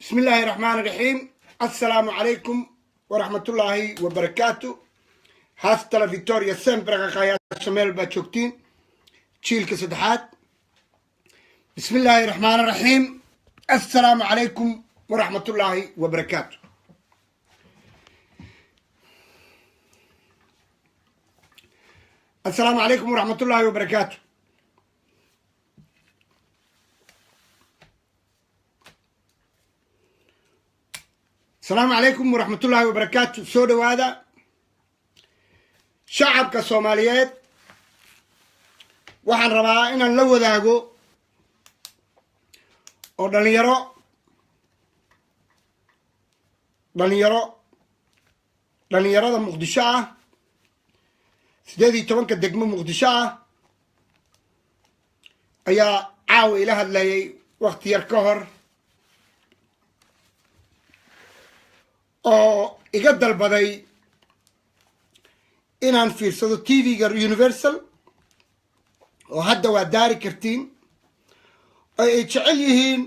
بسم الله الرحمن الرحيم. السلام عليكم ورحمة الله وبركاته. هاستلا فيكتوريا سيمبر غايات شمال باتشوكتين تشيل كسدحات. بسم الله الرحمن الرحيم. السلام عليكم ورحمة الله وبركاته. السلام عليكم ورحمة الله وبركاته. السلام عليكم ورحمة الله وبركاته. سودو هذا شعب كصوماليات waxaan rabaa inaan la wadaago oo dhalinyarada muqdisho ah 18 degmo muqdisho ah ayaa caawa ila hadlayay waqti yar ka hor oo iga dalbaday inaan fiirsado TV-ga Universal oo hadda waa daari kartiin oo ay jecel yihiin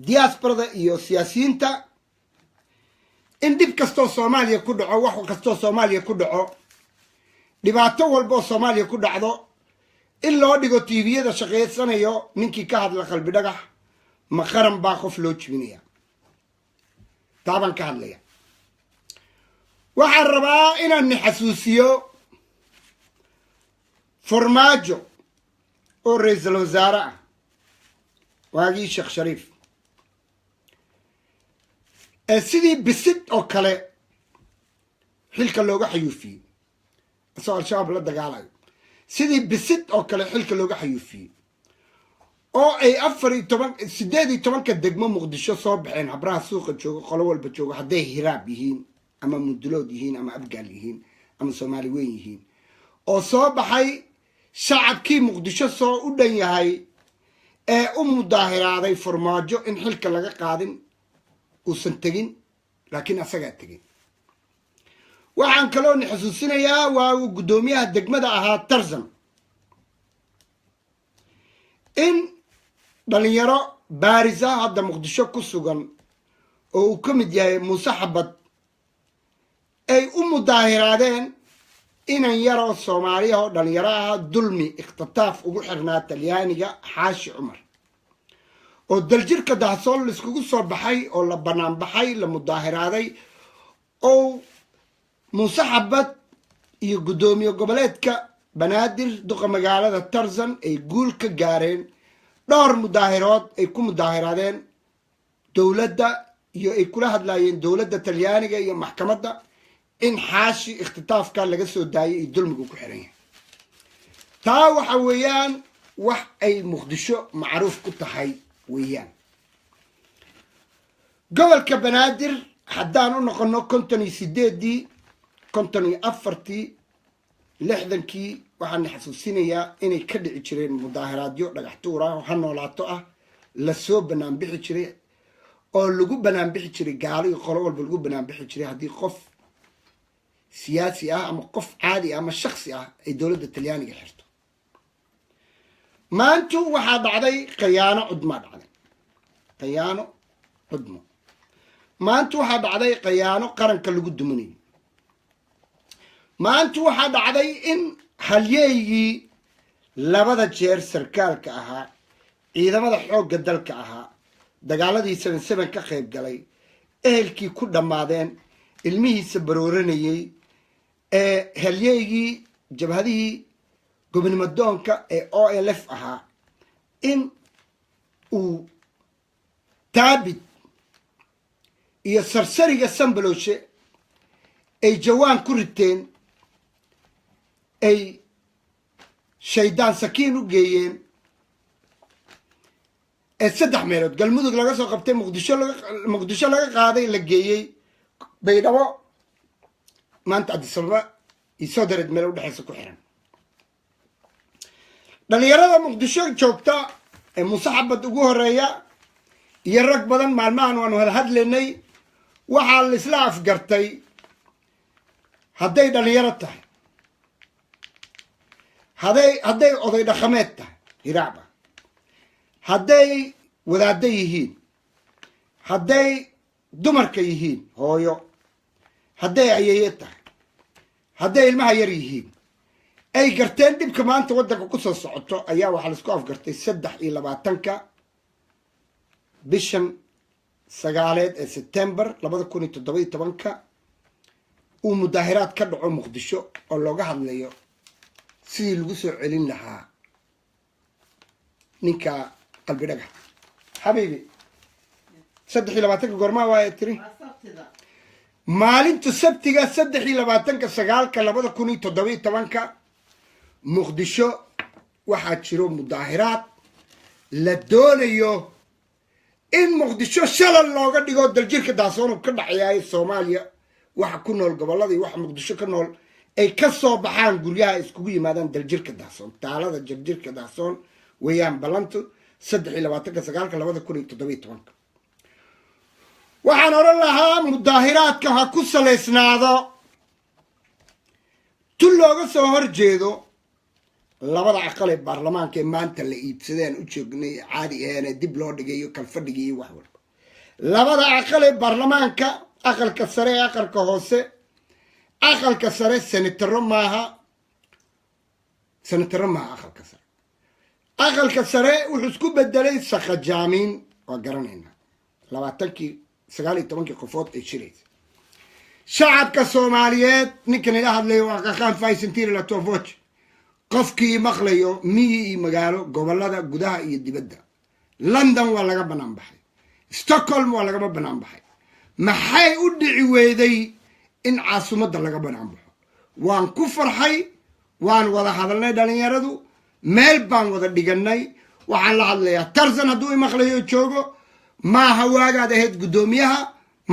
diasporada iyo siyaasiyiinta in dib kastoo Soomaaliya ku dhaco wax kastoo Soomaaliya ku dhaco dhibaato walba oo Soomaaliya ku dhacdo in loo dhigo TV-yada shaqeysanayo ninkii ka hadla qalbi dhagax ma qaran baa qof loo jibinaya taaban ka hadlaya waxaan rabaa inaan xasuusiyo فرماجو او رئيس الوزراء واقي شيخ شريف سيدي بست او كله حلك لوغا حيوفي سؤال شباب لا دغالاي سيدي بست او كله حلك لوغا حيوفي او اي افري 18 كدغمو مقدشو سو بخين عبرها سوق جوجو قلو walba joogo haday hiraab yihiin ama mudlood yihiin ama afgaal yihiin ama Soomaali weyn yihiin oo soo baxay shacabkii muqdisho soo u dhan yahay ee u mudaahiraaday farmaajo in xilka laga qaadin uusan tagin laakiin asaga tagin waxaan kaloo xasuusinayaa waa gudoomiyaha degmada ahaa Tarzan in dhalinyaro baarisa hadda muqdisho ku sugan oo uu ka mid yahay Muuse Xabad ay u mudaahiraadeen inan yaro Soomaaliya oo dhalinyaraha dulmi iqtitaaf ugu xirnaa Talyaaniga Xaashi Cumar oo daljirka dahsool iskugu soo baxay oo la banaan baxay la mudaahiraaday oo Muuse Xabad iyo gudoomiye goboleedka Banaadir duqa magaalada Tarzan ay guul ka gaareen dhowr mudaahirood ay ku mudaahiraadeen dawladda iyo ay kula hadlaayeen dawladda Talyaaniga iyo maxkamadda in xaashi iqtitaafka laga soo daayay dulmigu ku xiran yahay taa waxa weeyaan wax ay muqdisho macruuf ku tahay weeyaan gobolka Banaadir haddaan u noqono 58 54 60kii waxaan xasuusinayaa inay ka dhici jireen mudaaharaadyo dhagax tuur ah oo hanolaato ah la soo banaan bixi jiray oo lagu banaan bixi jiray gaalo iyo qolo walba lagu banaan bixi jiray haddii qof سياسي أما قف عادي أما شخصي أي دولة التليانية حرته ما أنتو واحد بعدي قيانة عدمة بعدي قيانة عدمة ما أنتو واحد بعدي قيانة قرن كله قدمني ما أنتو واحد بعدي إن هاليجي لبدا جير سركال كأها إذا ما حقوق قدل كأها دقالة دي سبن كخيب قلي إهلكي كل دمادين المهي سبرورنيي هاليجي جبهدي قبل مدونك OLF أها إن و تابد يسرسري السنبلوشي أي جوان كورتين أي شيدان سكينو جيين السدح ميرود قال مدوك لغا سو قبتين مقدشو لغا قادي لغيي بيدابو ما أنت عدي الصلبة يصدر الملو بحيث كحرم dhalinyarada muqdisho joogta ee Muuse Xabad ugu horeeya iyo rag badan maalmahan waan wada hadlaynay waxa la isla afgartay haday dhalinyaro tahay haday oday dhaqameed tahay hiraaba haday wadaadda yihiin, hadday dumarka yihiin hooyo, hadday ayeeye tahay, hadday ilmaha yar yihiin, ay garteen dhibka maanta waddanka ku soo socoto ayaa waxaa laisku afgartay 23 bishan 9 ee September 2017 uu mudaahiraad ka dhaco Muqdisho oo looga hadlayo sidii lagu soo celin lahaa ninka qalbi dhagax. Habibi 23 goorma waa tiri maalinta sabtiga 23/9/2017 Muqdisho waxaa jiro mudaahiraad la doonayo in Muqdisho shalal looga dhigo daljirka daasoon ka dhaxayay Soomaaliya waxa ku nool gobolada iyo waxa Muqdisho ka nool ay ka soo baxaan guryaha iskugu yimaadaan daljirka daasoon taalada daljirka daasoon weeyaan balantu 23/9/2017 waxaan oran lahaa mudaahiraadka ha ku saleysnaado tu looga soo horjeedo labada aqal ee baarlamaanka ee maanta la iibsadeen u joognay caadi ahayn dib loo dhigayo kal fadhigiyo wax walba labada aqal ee baarlamaanka aqalka sare aqalka hoose aqalka sare senataro maaha aqalka sare wuxuu isku bedelay saqajaamiin waa garanayna 19 qofood ay shiraysa shacabka Soomaaliyeed ninkan ila hadlayo waa qaqaan faysantiir la tovoch qofkii maqlayo miyi magaalo gobolada gudaha iyo dibadda London waa laga banaan baxay Stockholm waa laga banaan baxay maxay u dhici weeday in caasimadda laga banaan baxo waan ku farxay waan wada hadalnay dhalinyaradu meel baan wada dhiganay waxaan la hadlayaa Tarzan hadduu maqlayo joogo ma hawaagaad ahayd gudoomiyaha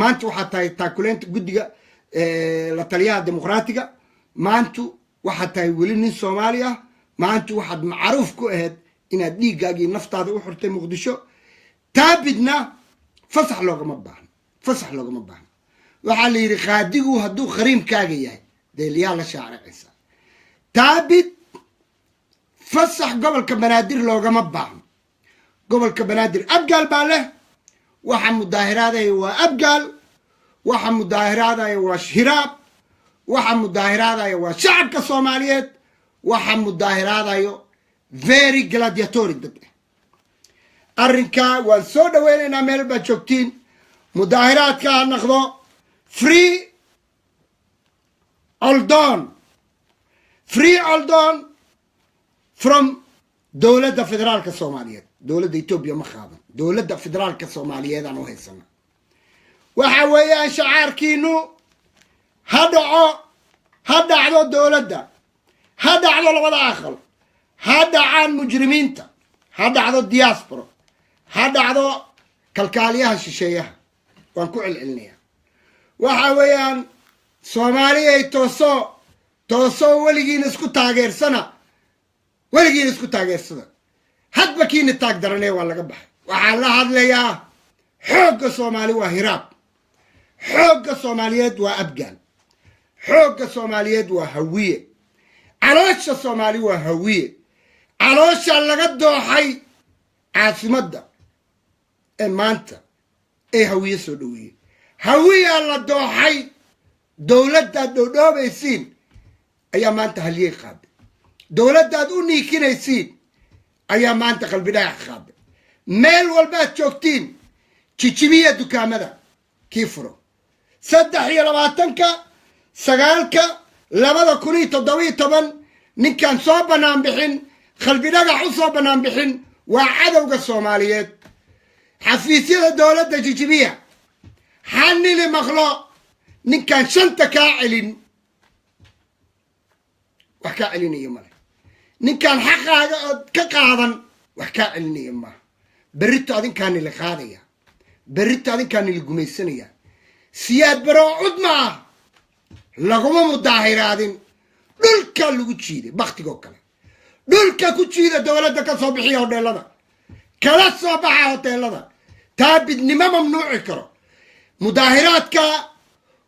maanta waxa tahay taakuleenta guddiga la taliyaha dimuqraadiga maanta waxa tahay weli nin Soomaali ah maanta waxaad macruuf ku ahayd inaad dhiigaaga naftaada u xurtay Muqdisho taabidna fasax loogama baahna waxa la yiri qaadigu hadduu khariimkaaga yahay deeliyaa la shaaricaysa taabid fasax gobolka banaadir loogama baahna gobolka banaadir abgaal baa leh waxa mudaahiraadaya waa abgaal waxa mudaahiraadaya waa shiraab waxa mudaahiraadaya waa shacabka Soomaaliyeed waxa mudaahiraadayo very gladiatoric dad arrinka waan soo dhaweynaynaa meel ba joogtiin mudaahiraadka naqdo free all done from dowladda federaalka Soomaaliyeed dowladda Itoobiya ma qaadan dowladda federaalka Soomaaliyeed aan u haysana waxa weeyaan shacaarkiinu ha dhacdo dowladda ha dhacdo labada aqal ha dhacaan mujrimiinta ha dhacdo diaspora ha dhacdo kalkaaliyaha shisheeyaha waan ku celcelinayaa waxa weeyaan Soomaaliya ay tooso weligiina isku taageersada hadba kiina taag daranay waa laga baxay waxaan la hadlayaa xoogga Soomaali waa hiraab xoogga Soomaaliyeed waa abgaal xoogga Soomaaliyeed waa hawiye caloosha Soomaali waa hawiye caloosha laga dooxay caasimadda ee maanta ee hawiye soo dhaweeyay hawiye la dooxay dowladda dhoodhoobaysiin ayaa maanta haliyay qaaday dowladdaad u niikinaysiin ayaa maanta qalbi dhagax qaaday meel walbaad joogtiin jijibiya dukaamada kii furo 23/9/2017 ninkan soo banaan bixin qalbi dhagax u soo banaan bixin waa cadowga Soomaaliyeed xafiisyada dowladda jijibiya xanili maqlo ninkan shanta ka celin wax ka celinayo male ninkan xaqaaga ka qaadan wax ka celinayo ma berrito adinkaan la qaadaya berrito adinkaan la gumaysanaya siyaad baro cudma laguma mudaahiraadin dhulka lagu jiiday waqtigo kale dhulka ku jiida dowladda ka soo bixiyo hoteelada kala soo baxa hoteelada taabidnimo mamnuuci karo mudaahiraadka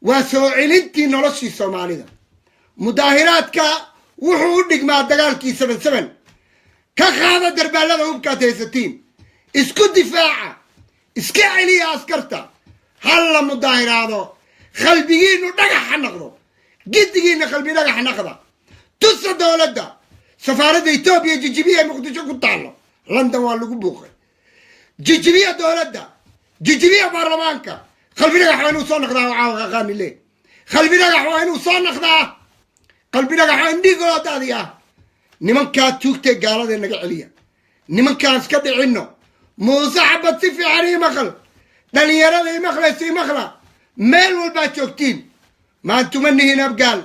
waa soo celintii noloshii Soomaalida mudaahiraadka wuxuu u dhigmaa dagaalkii 77 ka qaada darbaalada hubka haysatiin اسكو دفاع اسكا عليا اسكرتا هلا مظاهراتو خلبيين ودغح نقدو قدينا قلبي دغح نقدا تسع دولده سفاره ايثيوبيا جيجيبيه مقدشو كتالو لندن waa lagu buuqay جيجيبيه دولده جيجيبيه برلمانكا قلبي دغح inuu soo noqdaa waxa qaani lee قلبي دغح inuu soo noqdaa قلبي دغح indigo daadiya nimanka tuugtay gaalada naga celiya nimankaan iska dhicino muuse xabad si fiican ii maqal dhalinyarada ii maqlaysay maqla meel walbaa joogtiin maantu ma nihin abgaal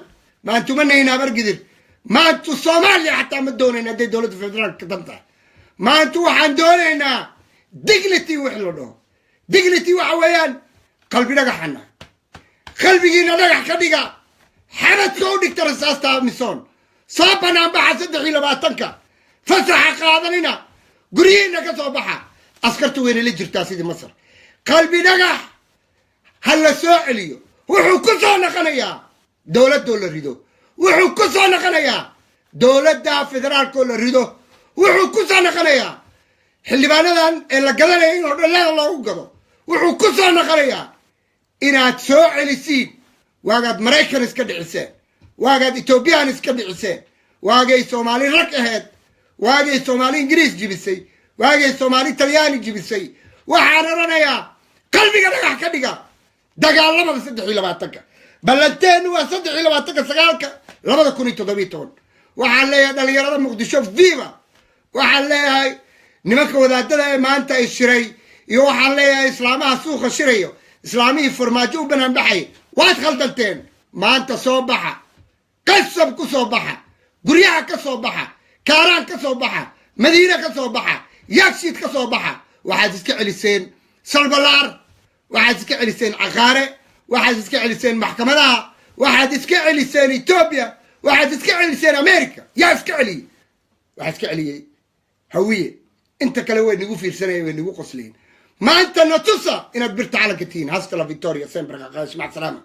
maantu ma nihin abargidir maantu soomaaliya xataa ma doonayna hadday dowladda federaalka dan tahay maantu waxaan doonaynaa dignity wix la dhaho dignity waxa weeyaan qalbi dhagaxana qalbigiina dhagax ka dhiga xabadka u dhigta rasaasta misoon soo banaan baxa 23ka fasaxa qaadanina guriyina ka soo baxa askartu weyn la jirtaa sidii masar qalbi dhagax هلا سؤاليو وحو كسو نقنيا دولة دولة ريدو وحو كسو نقنيا دولة دا فدرال كل ريدو وحو كسو نقنيا حلي بانادان إلا قدر إنو لا الله قدو وحو كسو نقنيا إنا تسوعلي سين واقاد مريكان اسكد عسان واقاد إثيوبيان اسكد عسان واقاد سومالي ركهد واقاد سومالي إنجليز جيبسي واقاد سومالي تلياني جيبسي وحاررنا يا قلبي قدقا كدقا دقال لما بسدح إلى باتك بلدتين وسدح إلى باتك سقالك لما تكوني تضبيتون وحاليها دليرة مقدشو فيفا وحاليها نمك وذاتها ما أنت الشري يو حاليها إسلامها سوق الشري إسلامي فرماجو بنان بحي وادخل دلتين ما أنت صوبحة قسم كصوبحة قريعة كصوبحة كاران كصوبحة مدينة كصوبحة يكشيت كصوبحة واحد يسكع لسين سلبلار واحد يسكع لسين عقارة واحد يسكع لسين محكمة واحد يسكع لسين إثيوبيا واحد يسكع لسين أمريكا يا يسكع لي واحد يسكع لي هوية أنت كلوين نقول في سنة ونقول قصلين ما أنت نتصى إنك برت على كتين هستلا فيكتوريا سيمبر مع السلامة